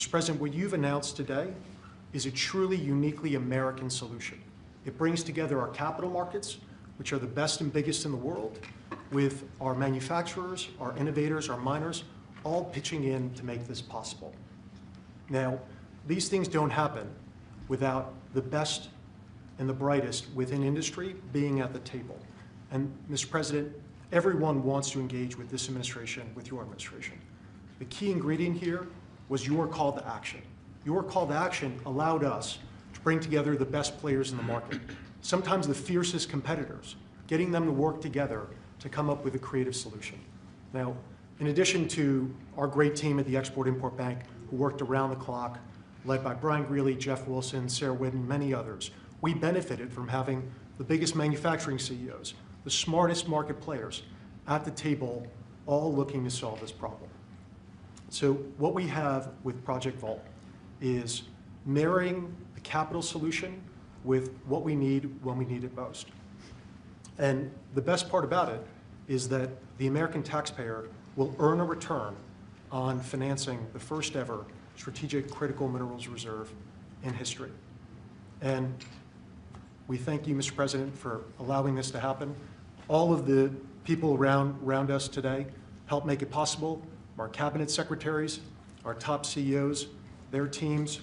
Mr. President, what you've announced today is a truly uniquely American solution. It brings together our capital markets, which are the best and biggest in the world, with our manufacturers, our innovators, our miners, all pitching in to make this possible. Now, these things don't happen without the best and the brightest within industry being at the table. And Mr. President, everyone wants to engage with this administration, with your administration. The key ingredient here was your call to action. Your call to action allowed us to bring together the best players in the market, sometimes the fiercest competitors, getting them to work together to come up with a creative solution. Now, in addition to our great team at the Export-Import Bank, who worked around the clock, led by Brian Greeley, Jeff Wilson, Sarah Whitten, many others, we benefited from having the biggest manufacturing CEOs, the smartest market players at the table, all looking to solve this problem. So what we have with Project Vault is marrying the capital solution with what we need when we need it most. And the best part about it is that the American taxpayer will earn a return on financing the first ever strategic critical minerals reserve in history. And we thank you, Mr. President, for allowing this to happen. All of the people around us today help make it possible. Our cabinet secretaries, our top CEOs, their teams,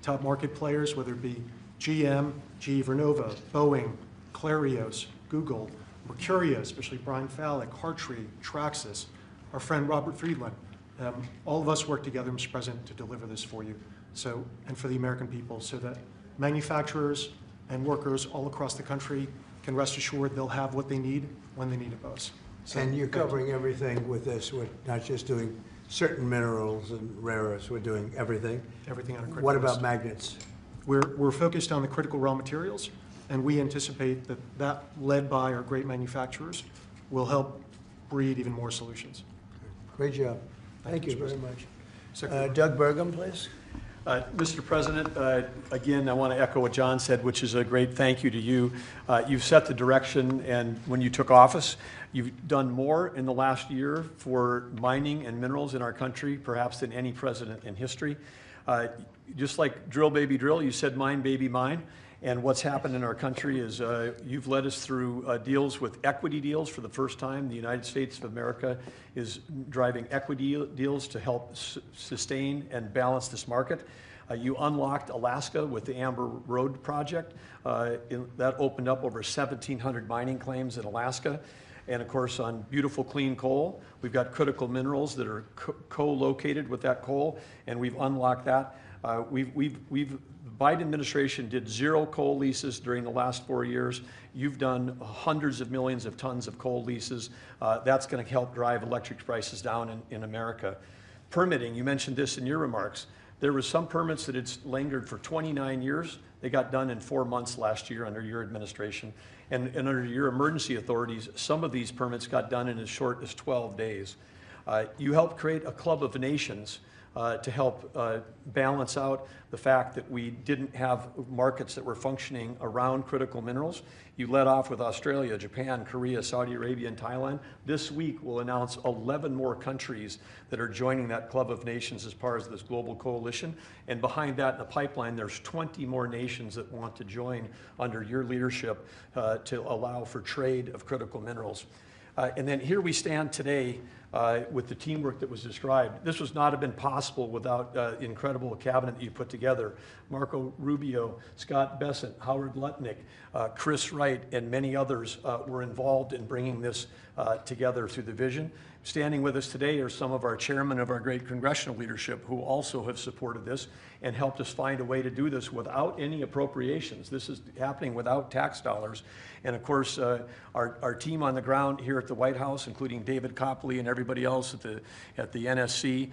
top market players, whether it be GM, GE Vernova, Boeing, Clarios, Google, Mercuria, especially Brian Fallick, Hartree, Traxxas, our friend Robert Friedland. All of us work together, Mr. President, to deliver this for you, and for the American people, so that manufacturers and workers all across the country can rest assured they'll have what they need when they need it most. So, and you're covering everything with this. We're not just doing certain minerals and rare earths. We're doing everything. Everything on a critical What about list. magnets? We're focused on the critical raw materials, and we anticipate that led by our great manufacturers, will help breed even more solutions. Great job. Thank you very much. Doug Burgum, please. Mr. President, again, I want to echo what John said, which is a great thank you to you. You've set the direction, and when you took office, you've done more in the last year for mining and minerals in our country, perhaps than any president in history. Just like drill, baby, drill, you said mine, baby, mine. And what's happened in our country is you've led us through deals with equity deals for the first time. The United States of America is driving equity deals to help sustain and balance this market. You unlocked Alaska with the Amber Road project. That opened up over 1,700 mining claims in Alaska. And of course, on beautiful clean coal, we've got critical minerals that are co-located with that coal, and we've unlocked that. The Biden administration did 0 coal leases during the last 4 years. You've done hundreds of millions of tons of coal leases. That's going to help drive electric prices down in America. Permitting, you mentioned this in your remarks. There were some permits that had lingered for 29 years. They got done in 4 months last year under your administration. And under your emergency authorities, some of these permits got done in as short as 12 days. You helped create a club of nations to help balance out the fact that we didn't have markets that were functioning around critical minerals. You led off with Australia, Japan, Korea, Saudi Arabia, and Thailand. This week we'll announce 11 more countries that are joining that club of nations as part of this global coalition. And behind that in the pipeline, there's 20 more nations that want to join under your leadership to allow for trade of critical minerals. And then here we stand today with the teamwork that was described. This would not have been possible without the incredible cabinet that you put together. Marco Rubio, Scott Bessent, Howard Lutnick, Chris Wright, and many others were involved in bringing this together through the vision. Standing with us today are some of our chairmen of our great congressional leadership who also have supported this and helped us find a way to do this without any appropriations. This is happening without tax dollars. And of course, our team on the ground here at the White House, including David Copley and everybody else at the NSC,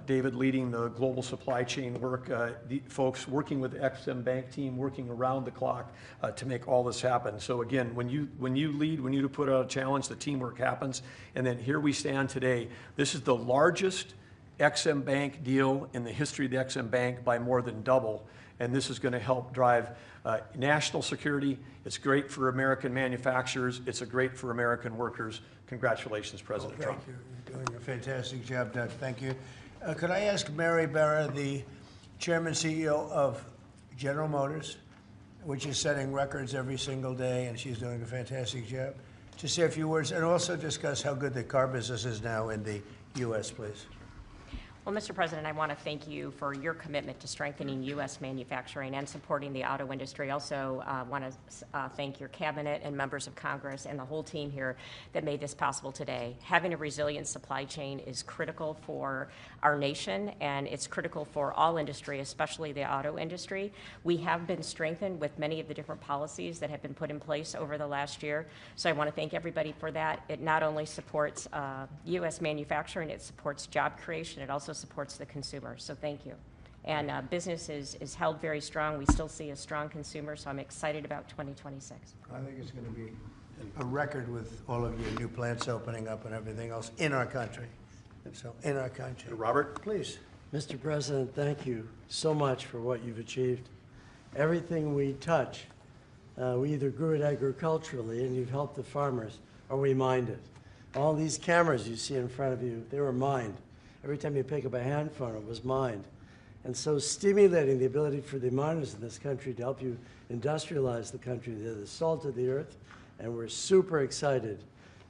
David leading the global supply chain work, the folks working with the XM Bank team, working around the clock to make all this happen. So again, when you lead, when you put out a challenge, the teamwork happens. And then here we stand today. This is the largest XM Bank deal in the history of the XM Bank by more than double. And this is going to help drive national security. It's great for American manufacturers. It's great for American workers. Congratulations, President Trump. Thank you. You're doing a fantastic job, Doug. Thank you. Could I ask Mary Barra, the chairman CEO of General Motors, which is setting records every single day, and she's doing a fantastic job, to say a few words and also discuss how good the car business is now in the U.S., please? Well, Mr. President, I want to thank you for your commitment to strengthening U.S. manufacturing and supporting the auto industry. Also want to thank your cabinet and members of Congress and the whole team here that made this possible today. Having a resilient supply chain is critical for our nation, and it's critical for all industry, especially the auto industry. We have been strengthened with many of the different policies that have been put in place over the last year. So I want to thank everybody for that. It not only supports U.S. manufacturing, it supports job creation, it also supports the consumer, so thank you. And business is held very strong. We still see a strong consumer, so I'm excited about 2026. I think it's going to be a record with all of your new plants opening up and everything else in our country. So, in our country. Robert? Please. Mr. President, thank you so much for what you've achieved. Everything we touch, we either grew it agriculturally, and you've helped the farmers, or we mined it. All these cameras you see in front of you, they were mined. Every time you pick up a hand phone, it was mined. And so stimulating the ability for the miners in this country to help you industrialize the country, they're the salt of the earth, and we're super excited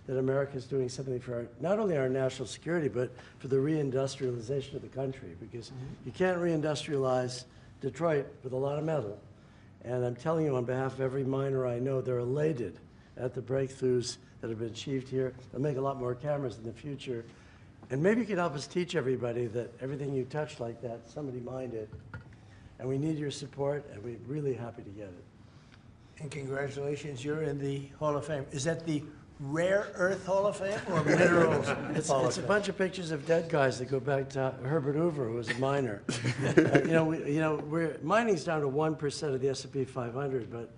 that America is doing something for our, not only our national security, but for the reindustrialization of the country, because you can't reindustrialize Detroit with a lot of metal. And I'm telling you on behalf of every miner I know, they're elated at the breakthroughs that have been achieved here. They'll make a lot more cameras in the future. And maybe you can help us teach everybody that everything you touch like that, somebody mined it. And we need your support, and we're really happy to get it. And congratulations, you're in the Hall of Fame. Is that the Rare Earth Hall of Fame or Minerals Hall of It's a Fame? bunch of pictures of dead guys that go back to Herbert Hoover, who was a miner. Mining's down to 1% of the S&P 500, but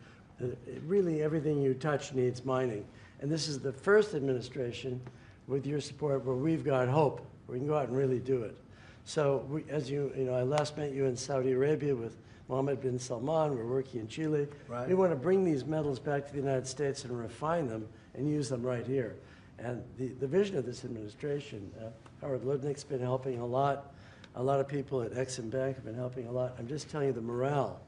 really everything you touch needs mining. And this is the first administration with your support where we've got hope. We can go out and really do it. So as I last met you in Saudi Arabia with Mohammed bin Salman. We're working in Chile. Right. We want to bring these metals back to the United States and refine them and use them right here. And the vision of this administration, Howard Lutnick's been helping a lot. A lot of people at Exim Bank have been helping a lot. I'm just telling you, the morale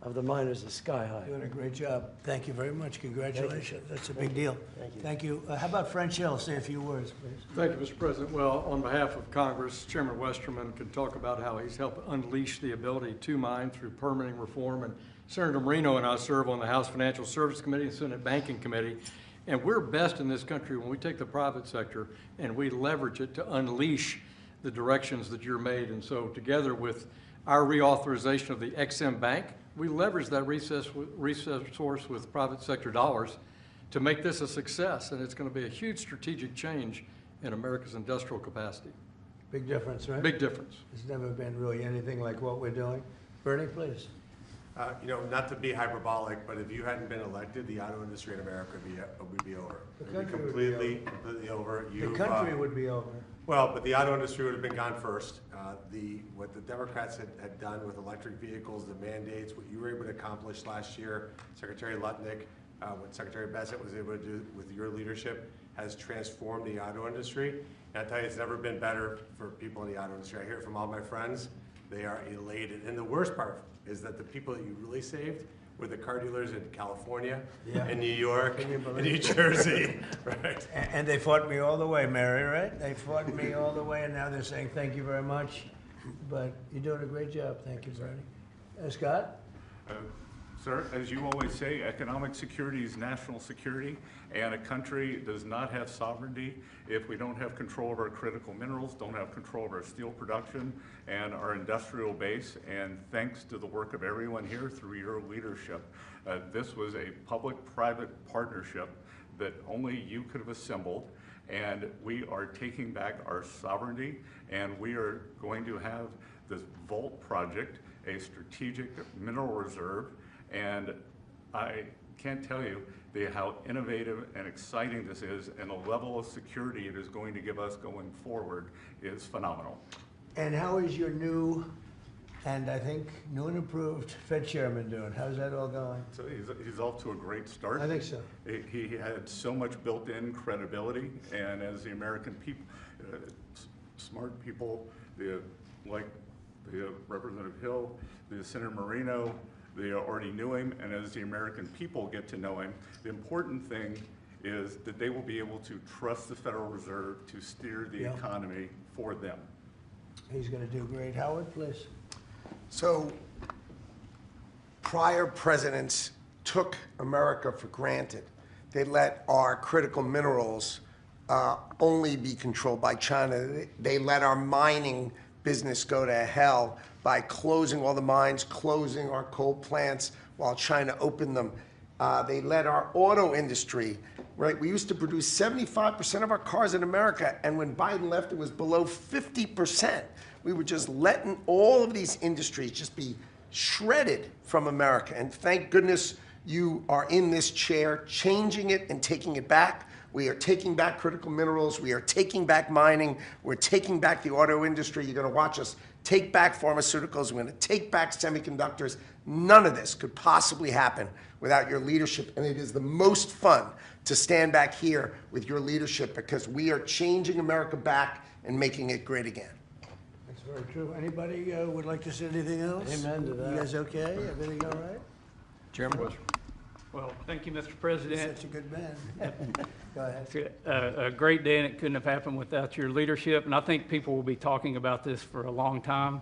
of the miners is sky high. Doing a great job. Thank you very much. Congratulations. That's a big deal. Thank you. Thank you. How about French Hill? Say a few words, please. Thank you, Mr. President. Well, on behalf of Congress, Chairman Westerman can talk about how he's helped unleash the ability to mine through permitting reform. And Senator Marino and I serve on the House Financial Services Committee and Senate Banking Committee. And we're best in this country when we take the private sector and we leverage it to unleash the directions that you're made. And so together with our reauthorization of the Exim Bank, we leverage that resource with private sector dollars to make this a success. And it's going to be a huge strategic change in America's industrial capacity. Big difference, right? Big difference. There's never been really anything like what we're doing. Bernie, please. Not to be hyperbolic, but if you hadn't been elected, the auto industry in America would be over. The It would be country would be completely over. The country would be over. Well, but the auto industry would have been gone first. What the Democrats had done with electric vehicles, the mandates, what you were able to accomplish last year, Secretary Lutnick, what Secretary Bassett was able to do with your leadership has transformed the auto industry. And I tell you, it's never been better for people in the auto industry. I hear it from all my friends. They are elated. And the worst part is that the people that you really saved were the car dealers in California, in New York, in New Jersey, right? And they fought me all the way, Mary, right? They fought me all the way, and now they're saying thank you very much. But you're doing a great job. Thank you, Bernie. Scott? Sir, as you always say, economic security is national security, and a country does not have sovereignty if we don't have control of our critical minerals, don't have control of our steel production and our industrial base. And thanks to the work of everyone here through your leadership, this was a public-private partnership that only you could have assembled. And we are taking back our sovereignty, and we are going to have this Vault project, a strategic mineral reserve. And I can't tell you how innovative and exciting this is, and the level of security it is going to give us going forward is phenomenal. And how is your new, and I think new and improved Fed chairman doing? How's that all going? So he's off to a great start. I think so. He had so much built-in credibility, and as the American people, smart people like the Representative Hill, the Senator Moreno, they already knew him, and as the American people get to know him, the important thing is that they will be able to trust the Federal Reserve to steer the economy for them. He's going to do great. Howard, please. So, prior presidents took America for granted. They let our critical minerals only be controlled by China. They let our mining business go to hell by closing all the mines, closing our coal plants while China opened them. They let our auto industry, right? We used to produce 75% of our cars in America, and when Biden left, it was below 50%. We were just letting all of these industries just be shredded from America. And thank goodness you are in this chair, changing it and taking it back. We are taking back critical minerals. We are taking back mining. We're taking back the auto industry. You're going to watch us take back pharmaceuticals. We're going to take back semiconductors. None of this could possibly happen without your leadership. And it is the most fun to stand back here with your leadership because we are changing America back and making it great again. That's very true. Anybody would like to say anything else? Amen to that. You guys okay? Everything all right? Chairman? Well, thank you, Mr. President. Such a good man. Go ahead. It's a great day, and it couldn't have happened without your leadership. And I think people will be talking about this for a long time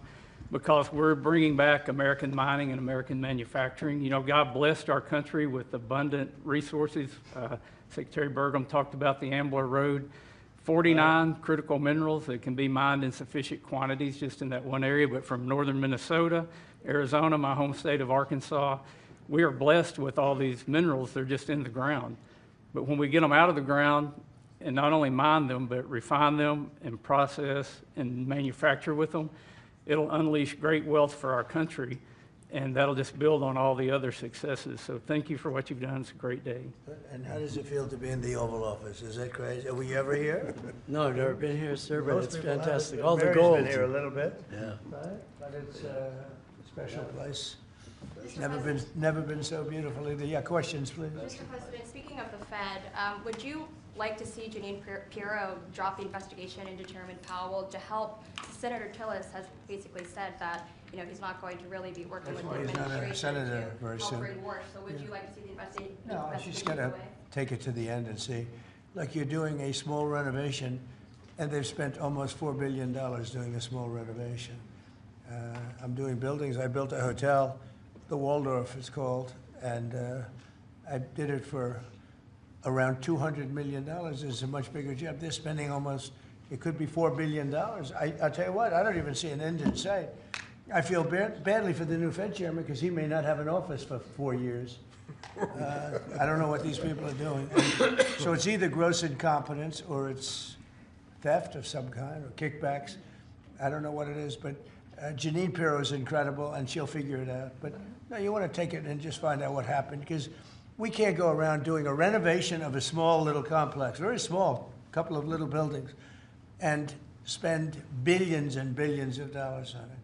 because we're bringing back American mining and American manufacturing. You know, God blessed our country with abundant resources. Secretary Burgum talked about the Ambler Road. 49 critical minerals that can be mined in sufficient quantities just in that one area, but from northern Minnesota, Arizona, my home state of Arkansas, we are blessed with all these minerals. They're just in the ground. But when we get them out of the ground and not only mine them, but refine them and process and manufacture with them, it'll unleash great wealth for our country, and that'll just build on all the other successes. So thank you for what you've done. It's a great day. And how does it feel to be in the Oval Office? Is that crazy? Were you ever here? No, I've never been here, sir, but Most it's people have. fantastic. All the Mary's gold. been here a little bit. Yeah. Right? But it's a special place. Never been so beautiful either. Yeah, questions, please. Mr. President, speaking of the Fed, would you like to see Janine Pirro drop the investigation into Chairman Powell to help? Senator Tillis has basically said that he's not going to really be working That's with why the he's not a administration senator very to help soon. bring war. So would you like to see the investigation? No, she's got to take it to the end and see. Like you're doing a small renovation, and they've spent almost $4 billion doing a small renovation. I'm doing buildings. I built a hotel, the Waldorf it's called, and I did it for around $200 million. It's a much bigger job. They're spending almost, it could be $4 billion. I'll tell you what, I don't even see an end in sight. I feel badly for the new Fed chairman because he may not have an office for 4 years. I don't know what these people are doing. So it's either gross incompetence or it's theft of some kind or kickbacks. I don't know what it is, but Janine Pirro is incredible and she'll figure it out. But no, you want to take it and just find out what happened because we can't go around doing a renovation of a small little complex, very small, couple of little buildings, and spend billions and billions of dollars on it.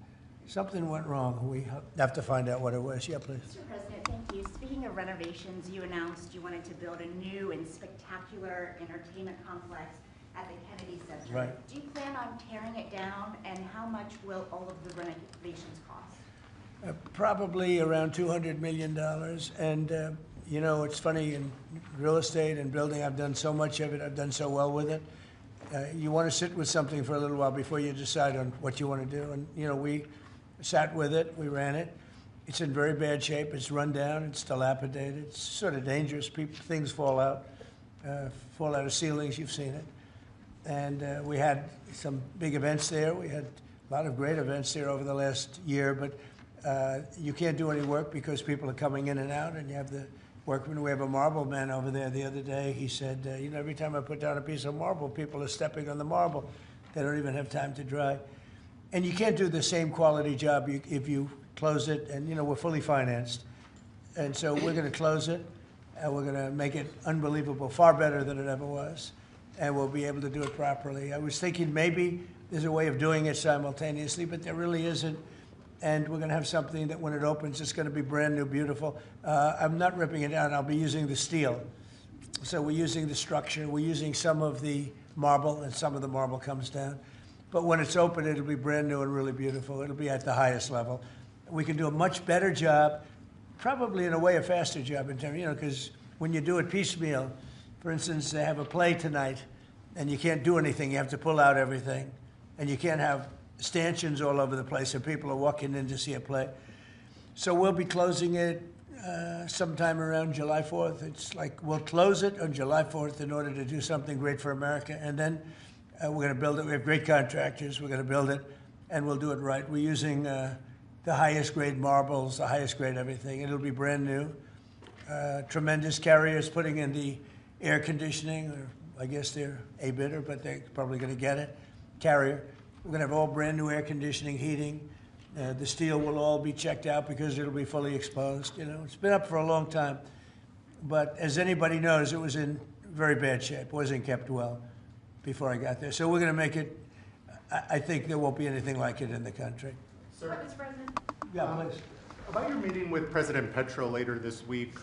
Something went wrong. We have to find out what it was. Yeah, please. Mr. President, thank you. Speaking of renovations, you announced you wanted to build a new and spectacular entertainment complex at the Kennedy Center. Right. Do you plan on tearing it down, and how much will all of the renovations cost? Probably around $200 million. And, you know, it's funny, in real estate and building, I've done so much of it. I've done so well with it. You want to sit with something for a little while before you decide on what you want to do. And, you know, we sat with it. We ran it. It's in very bad shape. It's run down. It's dilapidated. It's sort of dangerous. Things fall out of ceilings. You've seen it. And we had some big events there. We had a lot of great events there over the last year. But you can't do any work because people are coming in and out. And you have the workmen. We have a marble man over there the other day. He said, you know, every time I put down a piece of marble, people are stepping on the marble. They don't even have time to dry. And you can't do the same quality job if you close it. And, you know, we're fully financed. And so we're going to close it. And we're going to make it unbelievable, far better than it ever was. And we'll be able to do it properly. I was thinking maybe there's a way of doing it simultaneously, but there really isn't. And we're going to have something that when it opens, it's going to be brand new, beautiful. I'm not ripping it down. I'll be using the steel. So we're using the structure. We're using some of the marble, and some of the marble comes down. But when it's open, it'll be brand new and really beautiful. It'll be at the highest level. We can do a much better job, probably in a way a faster job in terms, because when you do it piecemeal, for instance, they have a play tonight, and you can't do anything. You have to pull out everything, and you can't have stanchions all over the place, and people are walking in to see a play. So we'll be closing it sometime around July 4th. It's like we'll close it on July 4th in order to do something great for America, and then we're going to build it. We have great contractors. We're going to build it, and we'll do it right. We're using the highest grade marbles, the highest grade everything. It'll be brand new. Tremendous carriers putting in the air conditioning, or I guess they're a bidder, but they're probably going to get it. Carrier. We're going to have all brand new air conditioning, heating. The steel will all be checked out because it'll be fully exposed. It's been up for a long time, but as anybody knows, it was in very bad shape. Wasn't kept well before I got there. So we're going to make it. I think there won't be anything like it in the country. Sir, Mr. President. Yeah, please. About your meeting with President Petro later this week,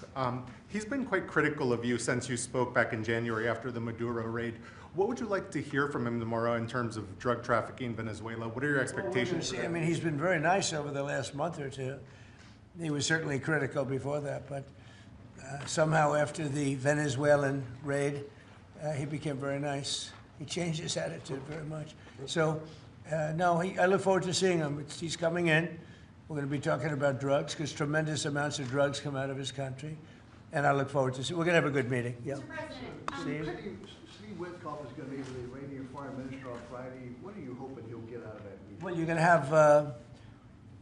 he's been quite critical of you since you spoke back in January after the Maduro raid. What would you like to hear from him tomorrow in terms of drug tracficking in Venezuela? What are your expectations? I mean, he's been very nice over the last month or two. He was certainly critical before that, but somehow after the Venezuelan raid, he became very nice. He changed his attitude very much. So, no, I look forward to seeing him. He's coming in. We're going to be talking about drugs because tremendous amounts of drugs come out of his country. And I look forward to seeing. We're going to have a good meeting. Yeah. Mr. President, Steve Witkoff is going to meet with the Iranian foreign minister on Friday. What are you hoping he'll get out of that meeting? Well, you're going to have a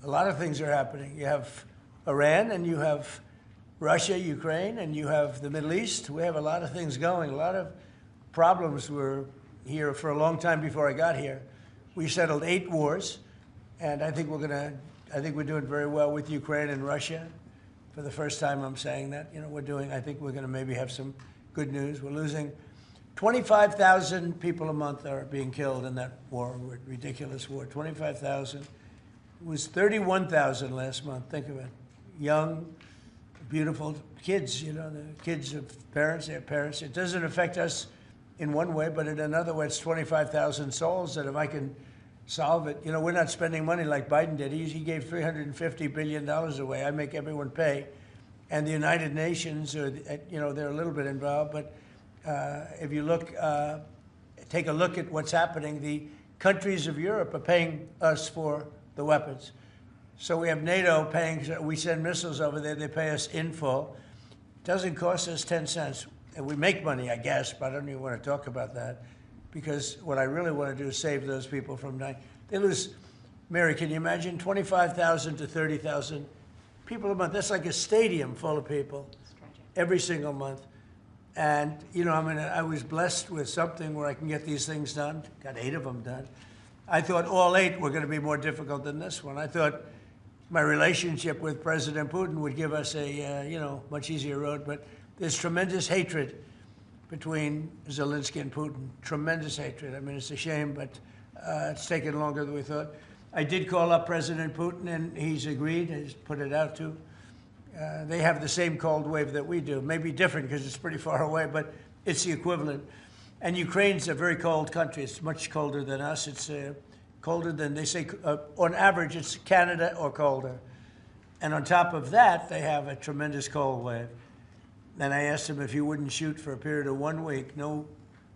lot of things are happening. You have Iran, and you have Russia, Ukraine, and you have the Middle East. We have a lot of things going. A lot of problems were here for a long time before I got here. We settled 8 wars, and I think we're doing very well with Ukraine and Russia. For the first time, I'm saying that. I think we're going to maybe have some good news. We're losing 25,000 people a month are being killed in that war, ridiculous war. 25,000. It was 31,000 last month. Think of it. Young, beautiful kids, the kids of parents, their parents. It doesn't affect us in one way, but in another way, it's 25,000 souls that if I can solve it. We're not spending money like Biden did. He gave $350 billion away. I make everyone pay. And the United Nations, they're a little bit involved, but if you take a look at what's happening, the countries of Europe are paying us for the weapons. So we have NATO paying, we send missiles over there, they pay us in full. It doesn't cost us 10 cents. And we make money, I guess, but I don't even want to talk about that. Because what I really want to do is save those people from dying. They lose, Mary, can you imagine 25,000 to 30,000 people a month? That's like a stadium full of people every single month. And, I was blessed with something where I can get these things done. Got 8 of them done. I thought all 8 were going to be more difficult than this one. I thought my relationship with President Putin would give us a, much easier road. But there's tremendous hatred between Zelensky and Putin. Tremendous hatred. I mean, it's a shame, but it's taken longer than we thought. I did call up President Putin, and he's agreed. He's put it out to. They have the same cold wave that we do. Maybe different because it's pretty far away, but it's the equivalent. And Ukraine's a very cold country. It's much colder than us. It's colder than, they say, on average, it's Canada or colder. And on top of that, they have a tremendous cold wave. And I asked him if he wouldn't shoot for a period of 1 week, no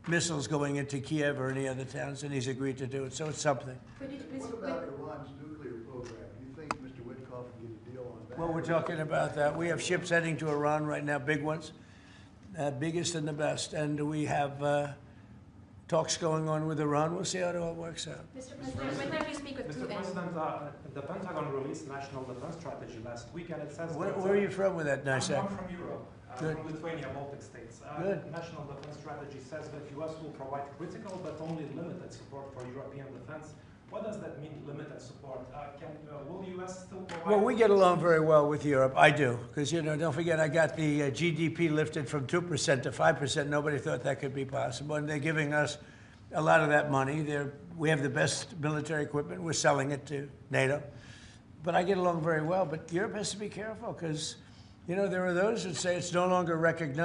missiles going into Kiev or any other towns, and he's agreed to do it. So it's something. What about Iran's nuclear program? Do you think Mr. Witkoff can get a deal on that? Well, we're talking about that. We have ships heading to Iran right now, big ones, biggest and the best. And we have talks going on with Iran. We'll see how it all works out. Mr. President, when did you speak with Mr. Putin? President, the Pentagon released National Defense Strategy last week, and it says Where are you from with that nice I'm accent? from Europe, Good. from Lithuania, Baltic states. Good. National Defense Strategy says that U.S. will provide critical but only limited support for European defense. What does that mean, limited support? Will U.S. still provide? Well, we get along very well with Europe. I do, because, don't forget, I got the GDP lifted from 2% to 5%. Nobody thought that could be possible, and they're giving us a lot of that money. We have the best military equipment. We're selling it to NATO. But I get along very well. But Europe has to be careful because, there are those that say it's no longer recognized.